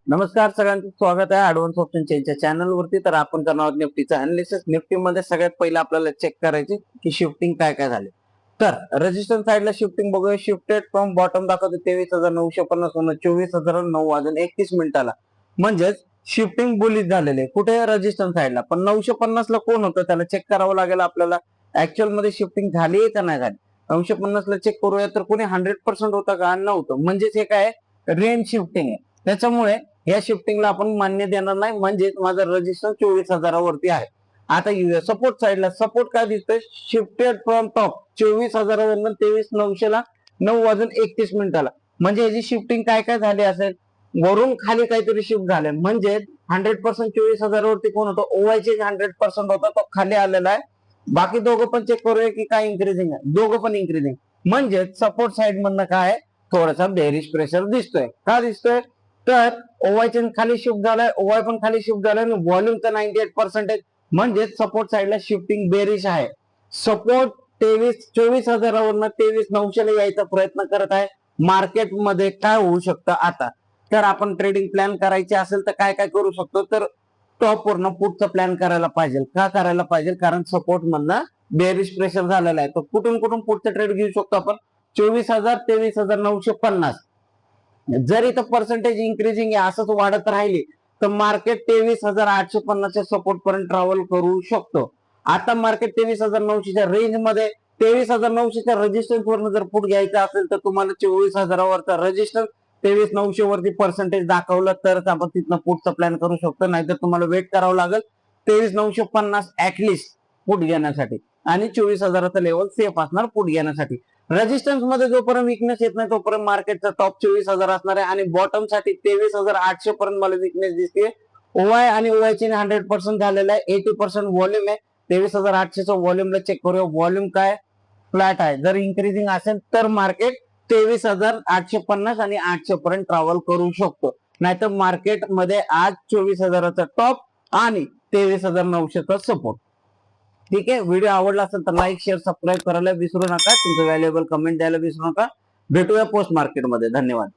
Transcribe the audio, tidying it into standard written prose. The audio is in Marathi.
नमस्कार सगळ्यांचं स्वागत आहे ऍडव्हान्स ऑप्शन चेनच्या चॅनल वरती। तर आपण करणार आहोत निफ्टीचा अनालिसिस। निफ्टी मध्ये सगळ्यात पहिला आपल्याला चेक करायचे की शिफ्टिंग काय काय झाले। तर रेजिस्टन्स साइडला शिफ्टिंग बघूया। शिफ्टेड फ्रॉम बॉटम दाखवते 23,950 होणं 24,009 वाजून 31 मिनिटाला, म्हणजेच शिफ्टिंग बुलिश झालेले कुठे रेजिस्टन्स साइडला। पण 950 ला कोण होतं त्याला चेक करावं लागेल आपल्याला, ऍक्च्युअल मध्ये शिफ्टिंग झाली आहे का नाही झाली। 950 ला चेक करूया तर कोणी 100% होतं का नव्हतं, म्हणजेच हे काय रेंज शिफ्टिंग आहे। त्याच्यामुळे या शिफ्टिंगला आपण मान्य देणार नाही, म्हणजे माझा रजिस्टर 24,000वरती आहे। आता येऊया सपोर्ट साइडला। सपोर्ट काय दिसतोय, शिफ्टेड फ्रॉम टॉप 24,000वरून 23,900 ला 9 वाजून 31 मिनिटाला, म्हणजे याची शिफ्टिंग काय काय झाली असेल, वरून खाली काहीतरी शिफ्ट झाले। म्हणजे 100% 24,000वरती कोण होतं, ओवायचे 100% होता तो खाली आलेला आहे। बाकी दोघं पण चेक करूया की काय इन्क्रीजिंग आहे, दोघं पण इन्क्रीजिंग। म्हणजे सपोर्ट साइड मधनं काय थोडासा बेरिश प्रेशर दिसतोय। का दिसतोय तर ओवाय खाली शिफ्ट झालाय, ओवाय पण खाली शिफ्ट झालाय आणि व्हॉल्यूम तर 98% आहे, म्हणजे सपोर्ट साइडला शिफ्टिंग बेरिश आहे। सपोर्ट 24,000वरून 23,900 ला यायचा प्रयत्न करत आहे। मार्केटमध्ये काय होऊ शकतं आता, तर आपण ट्रेडिंग प्लॅन करायचे असेल तर काय काय करू शकतो, तर टॉप वरनं पुढचा प्लॅन करायला पाहिजे। का करायला पाहिजे, कारण सपोर्ट मधनं बेरिश प्रेशर झालेला आहे। तर कुठून कुठून पुढचं ट्रेड घेऊ शकतो आपण, 24,000 23,950। जर इथं पर्सेंटेज इन्क्रीजिंग आहे असंच वाढत राहिली तर मार्केट 23,850 सपोर्ट पर्यंत ट्रॅव्हल करू शकतो। आता मार्केट 23,900च्या रेंज मध्ये 23,900च्या रेजिस्टन्स वरनं जर पुट घ्यायचा असेल तर तुम्हाला 24,000वरचा रेजिस्टन्स 23,900 वरती पर्सेंटेज दाखवलं तरच आपण तिथनं पुटचा प्लॅन करू शकतो, नाहीतर तुम्हाला वेट करावं लागेल 23,950 ऍटलिस्ट पुट घेण्यासाठी, आणि 24,000चा लेवल सेफ असणार पुट घेण्यासाठी। रेजिस्टन्स मध्ये जोपर्यंत विकनेस येत नाही तोपर्यंत मार्केटचा टॉप 24,000 असणार आहे, आणि बॉटम साठी 23,800 पर्यंत मला विकनेस दिसते। ओवाय आणि ओवायची 100% झालेला आहे, 80% व्हॉल्यूम आहे। 23,800चा व्हॉल्यूमला चेक करूया, व्हॉल्यूम काय फ्लॅट आहे। जर इन्क्रीजिंग असेल तर मार्केट 23,850 आणि 800 पर्यंत ट्रॅव्हल करू शकतो, नाहीतर मार्केटमध्ये आज 24,000चा टॉप आणि 23,900चा सपोर्ट। ठीक आहे, व्हिडिओ आवडला असेल तर लाईक शेअर सबस्क्राईब करायला विसरू नका, तुमचं व्हॅल्युएबल कमेंट द्यायला विसरू नका। भेटूया पोस्ट मार्केटमध्ये, धन्यवाद।